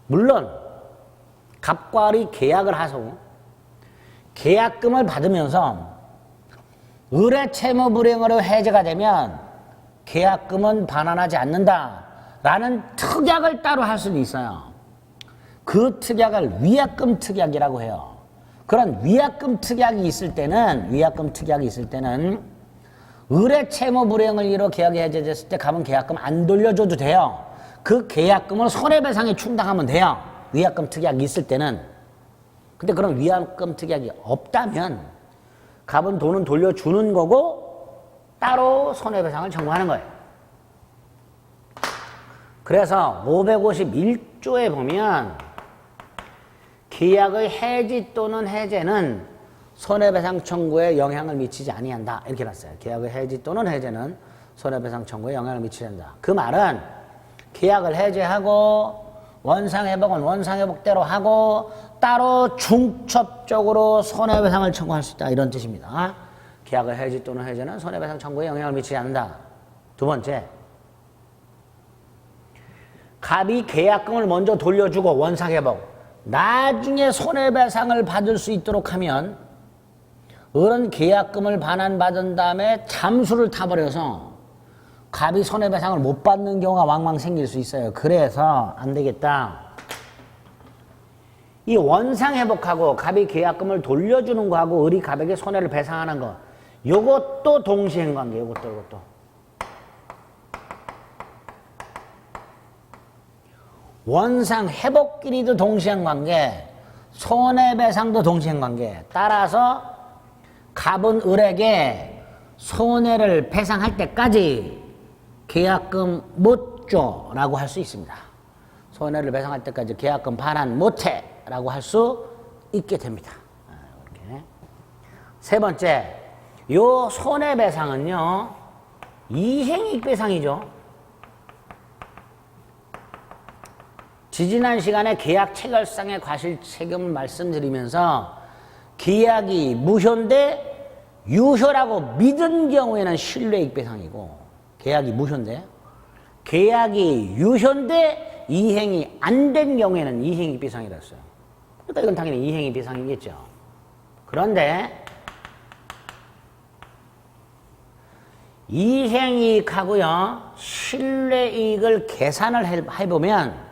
[SPEAKER 1] 물론 갑과 을이 계약을 하고 계약금을 받으면서 을의 채무 불이행으로 해제가 되면 계약금은 반환하지 않는다라는 특약을 따로 할 수도 있어요. 그 특약을 위약금 특약이라고 해요. 그런 위약금 특약이 있을 때는 을의 채무 불이행을 이유로 계약이 해제됐을 때 갑은 계약금 안 돌려줘도 돼요. 그 계약금을 손해배상에 충당하면 돼요. 위약금 특약이 있을 때는. 근데 그런 위약금 특약이 없다면 갑은 돈은 돌려주는 거고 따로 손해배상을 청구하는 거예요. 그래서 551조에 보면 계약의 해지 또는 해제는 손해배상 청구에 영향을 미치지 아니한다 이렇게 놨어요. 계약의 해지 또는 해제는 손해배상 청구에 영향을 미치지 않는다. 그 말은 계약을 해제하고 원상회복은 원상회복대로 하고 따로 중첩적으로 손해배상을 청구할 수 있다 이런 뜻입니다. 계약의 해지 또는 해제는 손해배상 청구에 영향을 미치지 않는다. 두 번째, 갑이 계약금을 먼저 돌려주고 원상회복 나중에 손해배상을 받을 수 있도록 하면 을은 계약금을 반환받은 다음에 잠수를 타버려서 갑이 손해배상을 못 받는 경우가 왕왕 생길 수 있어요. 그래서 안 되겠다. 이 원상회복하고 갑이 계약금을 돌려주는 거하고 을이 갑에게 손해를 배상하는 거 요것도 동시행관계. 요것도 원상회복끼리도 동시행관계, 손해배상도 동시행관계. 따라서 갑은 을에게 손해를 배상할 때까지 계약금 못 줘라고 할 수 있습니다. 손해를 배상할 때까지 계약금 반환 못해라고 할 수 있게 됩니다. 이렇게. 세 번째, 요 손해배상은요, 이행이익배상이죠. 지지난 시간에 계약 체결상의 과실책임을 말씀드리면서 계약이 무효인데 유효라고 믿은 경우에는 신뢰이익배상이고, 계약이 무효인데, 계약이 유효인데 이행이 안 된 경우에는 이행이익배상이라 했어요. 그러니까 이건 당연히 이행이익배상이겠죠. 그런데 이행이익하고요, 신뢰이익을 계산을 해보면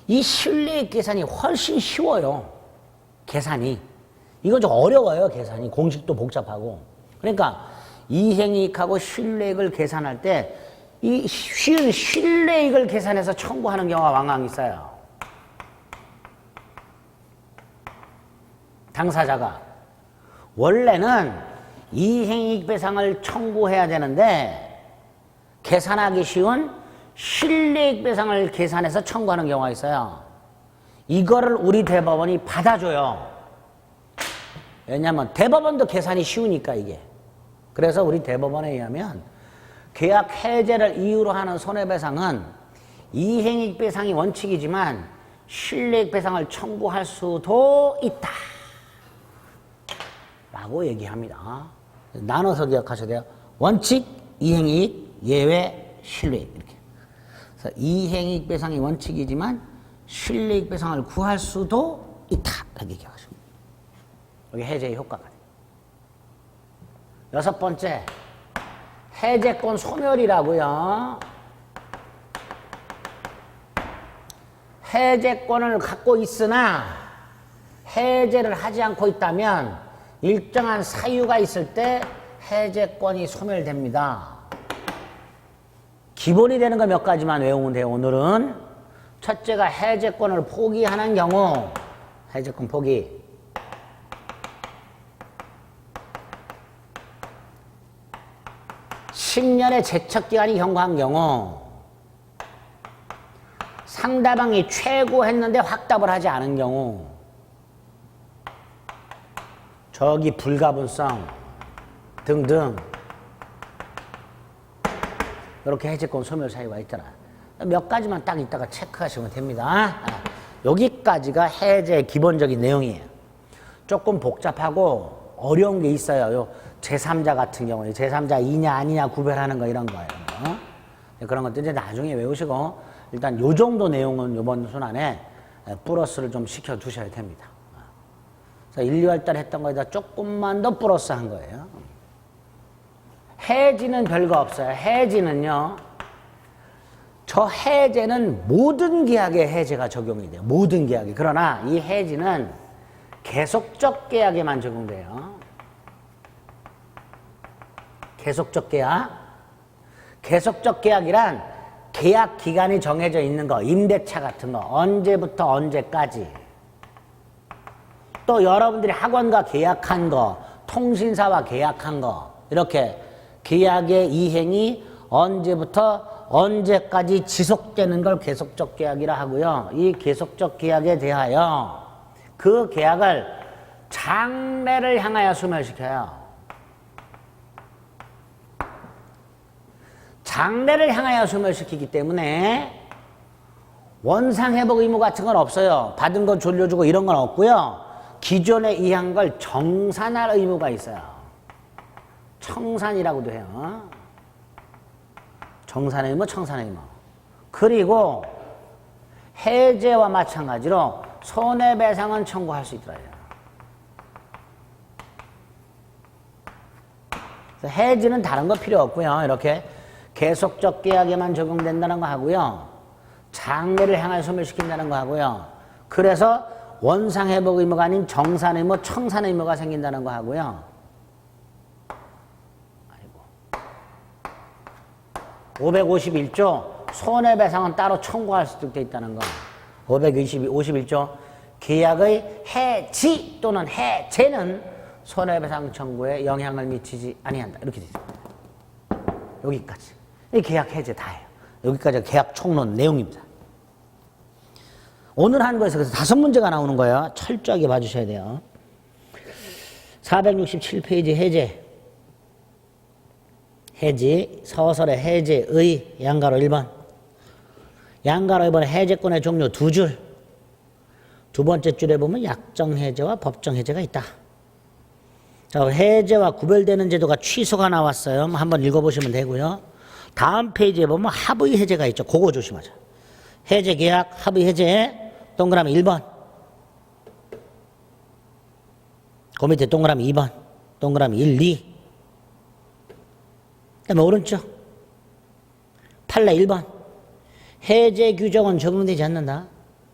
[SPEAKER 1] 이 신뢰이익 계산이 훨씬 쉬워요. 계산이. 이건 좀 어려워요, 계산이. 공식도 복잡하고. 그러니까 이행이익하고 신뢰이익을 계산할 때 이 쉬운 신뢰이익을 계산해서 청구하는 경우가 왕왕 있어요. 당사자가. 원래는 이행이익 배상을 청구해야 되는데 계산하기 쉬운 신뢰이익 배상을 계산해서 청구하는 경우가 있어요. 이거를 우리 대법원이 받아줘요. 왜냐하면 대법원도 계산이 쉬우니까 이게. 그래서 우리 대법원에 의하면 계약 해제를 이유로 하는 손해배상은 이행이익 배상이 원칙이지만 신뢰이익 배상을 청구할 수도 있다 라고 얘기합니다. 나눠서 기억하셔야 돼요. 원칙, 이행이익, 예외, 신뢰이익 이렇게. 그래서 이행이익 배상이 원칙이지만 신뢰이익 배상을 구할 수도 있다 이렇게 기억하십니다. 여기 해제의 효과가 돼요. 여섯 번째, 해제권 소멸이라고요. 해제권을 갖고 있으나 해제를 하지 않고 있다면 일정한 사유가 있을 때 해제권이 소멸됩니다. 기본이 되는 거 몇 가지만 외우면 돼요. 오늘은 첫째가 해제권을 포기하는 경우, 해제권 포기. (10년의) 제척기간이 경과한 경우, 상대방이 최고했는데 확답을 하지 않은 경우, 저기 불가분성 등등 이렇게 해제권 소멸 사유가 있잖아. 몇 가지만 딱 이따가 체크하시면 됩니다. 여기까지가 해제의 기본적인 내용이에요. 조금 복잡하고 어려운 게 있어요. 요 제3자 같은 경우에 제3자이냐 아니냐 구별하는 거 이런 거예요. 그런 것들 이제 나중에 외우시고 일단 요 정도 내용은 이번 순환에 플러스를 좀 시켜 두셔야 됩니다. 그래서 1, 2월 달 했던 거에다 조금만 더 플러스 한 거예요. 해지는 별거 없어요. 해지는요, 저 해제는 모든 계약에 해제가 적용이 돼요. 모든 계약에. 그러나 이 해지는 계속적 계약에만 적용돼요. 계속적 계약. 계속적 계약이란 계약 기간이 정해져 있는 거, 임대차 같은 거, 언제부터 언제까지. 또 여러분들이 학원과 계약한 거, 통신사와 계약한 거, 이렇게 계약의 이행이 언제부터 언제까지 지속되는 걸 계속적 계약이라 하고요. 이 계속적 계약에 대하여 그 계약을 장래를 향하여 소멸시켜요. 장래를 향하여 소멸시키기 때문에 원상회복 의무 같은 건 없어요. 받은 건 돌려주고 이런 건 없고요. 기존에 이한 걸 정산할 의무가 있어요. 청산이라고도 해요. 정산의 의무, 청산의 의무. 그리고 해제와 마찬가지로 손해배상은 청구할 수 있더라고요. 해지는 다른 거 필요 없고요. 이렇게 계속적 계약에만 적용된다는 거 하고요. 장래를 향하여 소멸시킨다는 거 하고요. 그래서 원상회복 의무가 아닌 정산 의무, 청산 의무가 생긴다는 거 하고요. 551조 손해배상은 따로 청구할 수도 있다는 거. 551조 계약의 해지 또는 해제는 손해배상 청구에 영향을 미치지 아니한다. 이렇게 되어 있습니다. 여기까지. 이 계약 해제 다예요. 여기까지가 계약 총론 내용입니다. 오늘 한 거에서 그래서 5문제가 나오는 거예요. 철저하게 봐주셔야 돼요. 467페이지 해제. 해지, 서설의 해제의 양가로 1번. 양가로 1번 해제권의 종류 두 줄. 두 번째 줄에 보면 약정 해제와 법정 해제가 있다. 자, 해제와 구별되는 제도가 취소가 나왔어요. 한번 읽어보시면 되고요. 다음 페이지에 보면 합의 해제가 있죠. 그거 조심하자. 해제 계약, 합의 해제, 동그라미 1번. 그 밑에 동그라미 2번, 동그라미 1, 2. 그 다음에 오른쪽. 판례 1번. 해제 규정은 적용되지 않는다.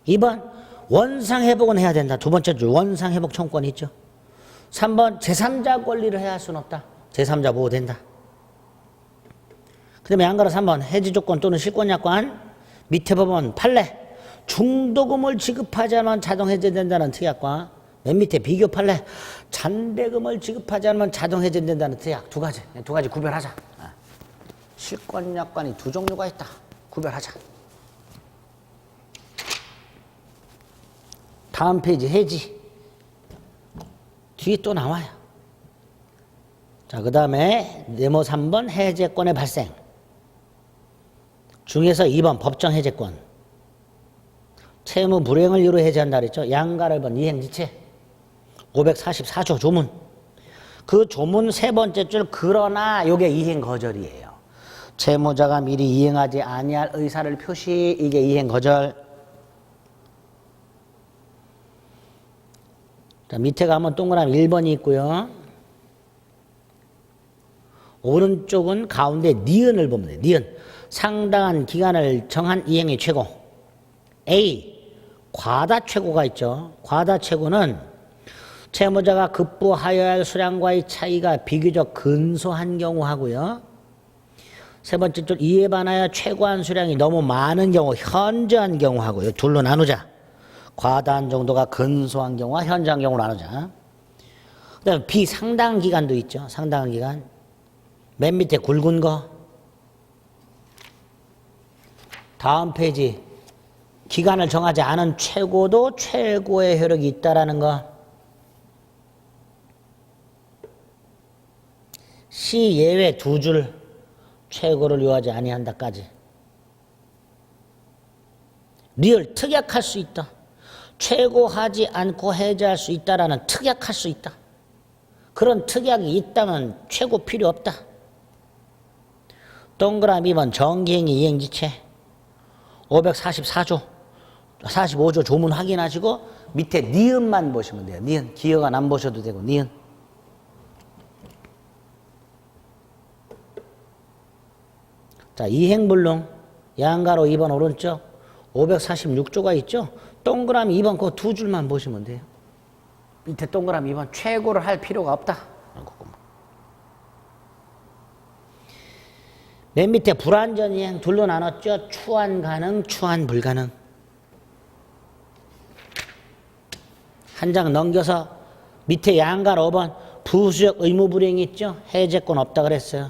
[SPEAKER 1] 2번. 원상회복은 해야 된다. 두 번째 줄 원상회복 청구권이 있죠. 3번. 제3자 권리를 해야 할 수는 없다. 제3자 보호된다. 그 다음에 양가로 3번. 해지 조건 또는 실권약관. 밑에 보면 판례. 중도금을 지급하지 않으면 자동 해제된다는 특약과 맨 밑에 비교 판례. 잔대금을 지급하지 않으면 자동 해제된다는 특약. 두 가지 구별하자. 실권약관이 두 종류가 있다. 구별하자. 다음 페이지 해지. 뒤에 또 나와요. 자, 그 다음에 네모 3번 해제권의 발생. 중에서 2번 법정 해제권. 채무 불이행을 이유로 해제한다 그랬죠. 양가를 1번 이행지체. 544조 조문. 그 조문 세 번째 줄 그러나 요게 이행 거절이에요. 채무자가 미리 이행하지 아니할 의사를 표시. 이게 이행 거절. 자, 밑에 가면 동그라미 1번이 있고요. 오른쪽은 가운데 니은을 보면 돼요. 니은. 상당한 기간을 정한 이행의 최고. A. 과다 최고가 있죠. 과다 최고는 채무자가 급부하여야 할 수량과의 차이가 비교적 근소한 경우 하고요. 세 번째 줄 이에 반하여 최고한 수량이 너무 많은 경우, 현저한 경우 하고요. 둘로 나누자. 과다한 정도가 근소한 경우와 현저한 경우로 나누자. 그 다음에 비상당한 기간도 있죠. 상당한 기간. 맨 밑에 굵은 거. 다음 페이지. 기간을 정하지 않은 최고도 최고의 효력이 있다라는 거. 시 예외 두 줄. 최고를 요하지 아니한다까지. 리얼 특약할 수 있다. 최고하지 않고 해제할 수 있다라는 특약할 수 있다. 그런 특약이 있다면 최고 필요 없다. 동그라미 2번 정기행위 이행지체. 544조 45조 조문 확인하시고 밑에 니은만 보시면 돼요. 니은. 기여관 안 보셔도 되고 니은. 자, 이행불능 양가로 2번 오른쪽 546조가 있죠. 동그라미 2번 그 두 줄만 보시면 돼요. 밑에 동그라미 2번 최고를 할 필요가 없다. 맨 밑에 불완전 이행 둘로 나눴죠. 추한 가능, 추한 불가능. 한 장 넘겨서 밑에 양가로 5번 부수적 의무 불이행이 있죠. 해제권 없다 그랬어요.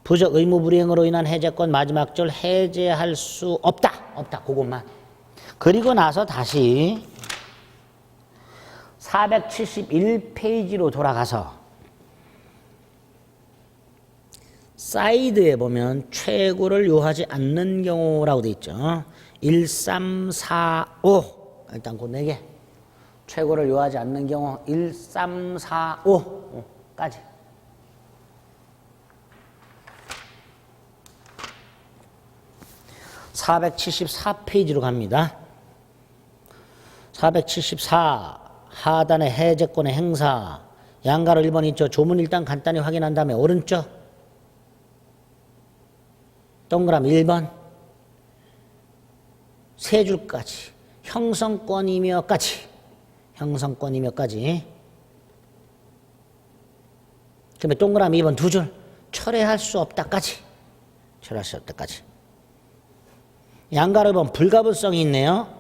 [SPEAKER 1] 부적 의무 불이행으로 인한 해제권 마지막 줄 해제할 수 없다. 없다. 그것만. 그리고 나서 다시 471페이지로 돌아가서 사이드에 보면 최고를 요하지 않는 경우라고 돼 있죠. 1, 3, 4, 5. 일단 그 4개. 최고를 요하지 않는 경우 1, 3, 4, 5까지. (474페이지로) 갑니다. 474 하단의 해제권의 행사 양가로 1번 있죠. 조문 일단 간단히 확인한 다음에 오른쪽 동그라미 1번 세 줄까지 형성권이며까지 형성권이며까지 그다음에 동그라미 2번 두 줄 철회할 수 없다까지 철회할 수 없다까지 양가로 1번 불가분성이 있네요.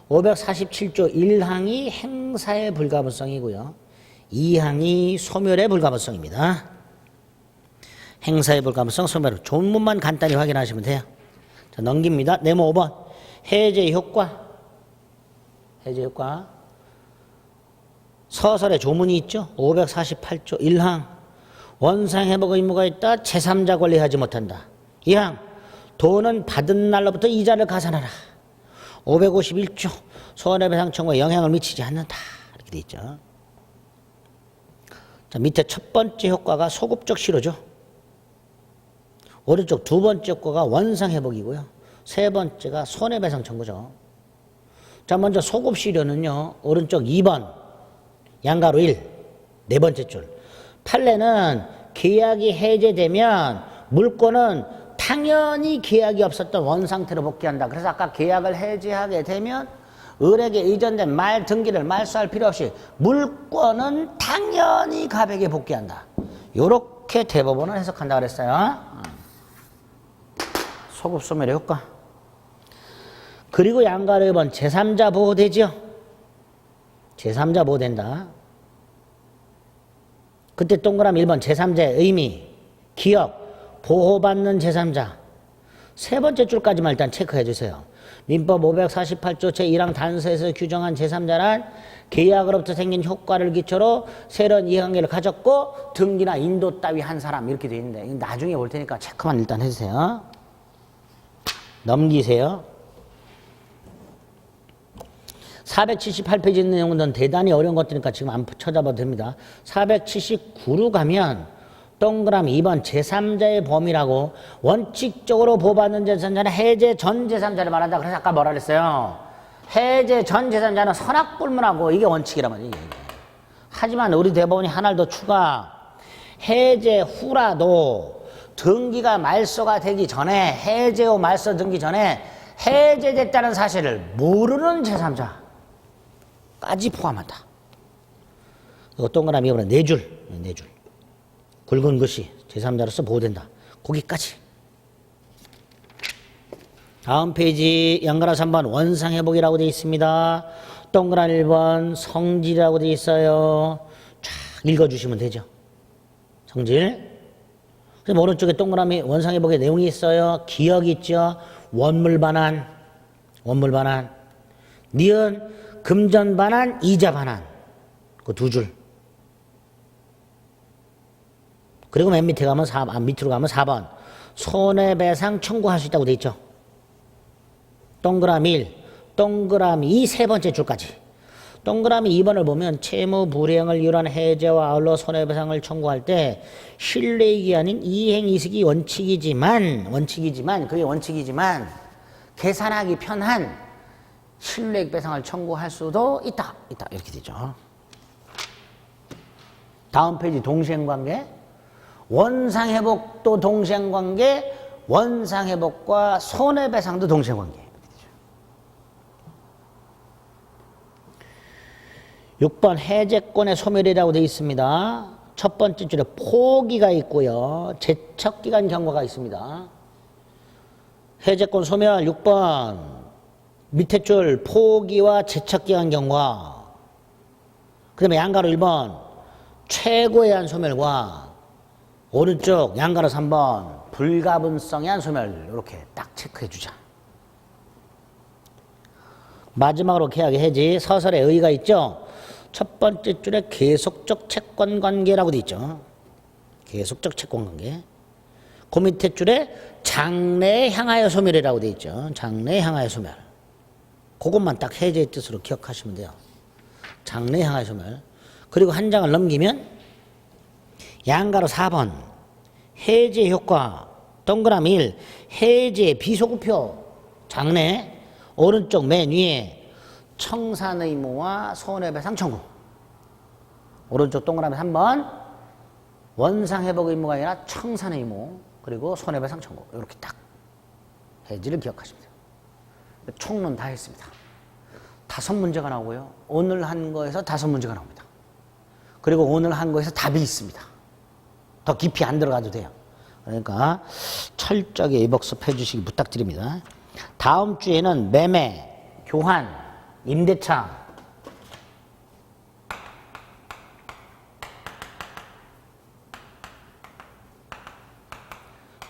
[SPEAKER 1] 547조 1항이 행사의 불가분성이고요. 2항이 소멸의 불가분성입니다. 행사의 불가분성, 소멸. 조문만 간단히 확인하시면 돼요. 자, 넘깁니다. 네모 5번. 해제 효과. 해제 효과. 서설에 조문이 있죠. 548조 1항 원상회복 의무가 있다. 제3자 권리하지 못한다. 2항 돈은 받은 날로부터 이자를 가산하라. 551조 손해배상 청구에 영향을 미치지 않는다. 이렇게 돼 있죠. 자, 밑에 첫 번째 효과가 소급적 실효죠. 오른쪽 두 번째 효과가 원상회복이고요. 세 번째가 손해배상 청구죠. 자, 먼저 소급 실효는요. 오른쪽 2번 양가로 1, 네 번째 줄. 판례는 계약이 해제되면 물권은 당연히 계약이 없었던 원상태로 복귀한다. 그래서 아까 계약을 해제하게 되면 을에게 이전된 말 등기를 말소할 필요 없이 물권은 당연히 갑에게 복귀한다. 요렇게 대법원은 해석한다 그랬어요. 소급 소멸의 효과. 그리고 양가로 1번 제3자 보호되지요. 제3자 보호된다. 그때 동그라미 1번 제3자의 의미, 기억, 보호받는 제3자. 세 번째 줄까지만 일단 체크해 주세요. 민법 548조 제1항 단서에서 규정한 제3자란 계약으로부터 생긴 효과를 기초로 새로운 이해관계를 가졌고 등기나 인도 따위 한 사람 이렇게 돼 있는데 나중에 올 테니까 체크만 일단 해주세요. 넘기세요. 478페이지 있는 내용은 대단히 어려운 것들이니까 지금 안 쳐다봐도 됩니다. 479로 가면 동그라미 2번 제3자의 범위라고 원칙적으로 보호받는 제3자는 해제 전 제3자를 말한다. 그래서 아까 뭐라 그랬어요? 해제 전 제3자는 선악불문하고 이게 원칙이란 말이에요. 하지만 우리 대법원이 하나를 더 추가. 해제 후라도 등기가 말소가 되기 전에 해제 후 말소 등기 전에 해제됐다는 사실을 모르는 제3자까지 포함한다. 이거 동그라미 이번에 4줄. 굵은 글씨 제3자로서 보호된다. 거기까지. 다음 페이지 양가로 3번 원상회복이라고 되어 있습니다. 동그라미 1번 성질이라고 되어 있어요. 쫙 읽어주시면 되죠. 성질. 그럼 오른쪽에 동그라미 원상회복의 내용이 있어요. 기억이 있죠. 원물 반환. 니은 금전 반환, 이자 반환. 그 두 줄. 그리고 맨 밑에 가면 밑으로 가면 4번 손해배상 청구할 수 있다고 돼 있죠. 동그라미 1, 동그라미 2 세 번째 줄까지. 동그라미 2번을 보면 채무 불이행을 이유로 한 해제와 아울러 손해배상을 청구할 때 신뢰이익이 아닌 이행이익이 원칙이지만 그게 원칙이지만 계산하기 편한 신뢰이익 배상을 청구할 수도 있다 이렇게 되죠. 다음 페이지 동시행관계. 원상회복도 동시행관계, 원상회복과 손해배상도 동시행관계. 6번 해제권의 소멸이라고 되어 있습니다. 첫 번째 줄에 포기가 있고요. 제척기간 경과가 있습니다. 해제권 소멸 6번 밑에 줄 포기와 제척기간 경과. 그 다음에 양가로 1번 최고에 의한 소멸과 오른쪽 양가로 3번 불가분성에 의한 소멸 이렇게 딱 체크해 주자. 마지막으로 계약의 해지 서설에 의의가 있죠. 첫 번째 줄에 계속적 채권 관계라고 돼 있죠. 계속적 채권 관계. 그 밑에 줄에 장래에 향하여 소멸이라고 돼 있죠. 장래에 향하여 소멸. 그것만 딱 해제의 뜻으로 기억하시면 돼요. 장래에 향하여 소멸. 그리고 한 장을 넘기면 양가로 4번 해제 효과 동그라미 1 해제 비소급표 장래 오른쪽 맨 위에 청산 의무와 손해배상 청구. 오른쪽 동그라미 3번 원상회복 의무가 아니라 청산 의무 그리고 손해배상 청구. 이렇게 딱 해지를 기억하시면 돼요. 총론 다 했습니다. 5문제가 나오고요. 오늘 한 거에서 5문제가 나옵니다. 그리고 오늘 한 거에서 답이 있습니다. 더 깊이 안 들어가도 돼요. 그러니까 철저하게 입학습 해주시기 부탁드립니다. 다음 주에는 매매, 교환, 임대차,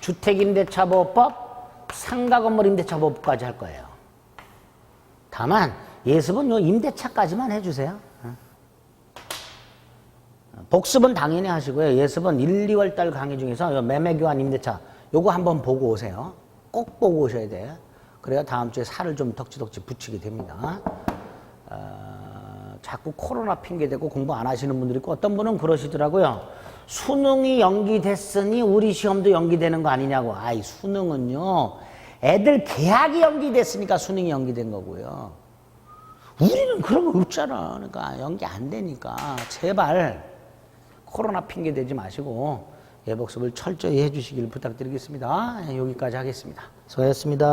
[SPEAKER 1] 주택임대차보호법, 상가건물 임대차보호법까지 할 거예요. 다만 예습은 요 임대차까지만 해주세요. 복습은 당연히 하시고요. 예습은 1, 2월 달 강의 중에서 요 매매교환 임대차 요거 한번 보고 오세요. 꼭 보고 오셔야 돼. 그래야 다음 주에 살을 좀 덕지덕지 붙이게 됩니다. 자꾸 코로나 핑계대고 공부 안 하시는 분들이 있고 어떤 분은 그러시더라고요. 수능이 연기됐으니 우리 시험도 연기되는 거 아니냐고. 아이 수능은요. 애들 개학이 연기됐으니까 수능이 연기된 거고요. 우리는 그런 거 없잖아. 그러니까 연기 안 되니까 제발 코로나 핑계 대지 마시고 예복습을 철저히 해주시길 부탁드리겠습니다. 여기까지 하겠습니다. 수고하셨습니다.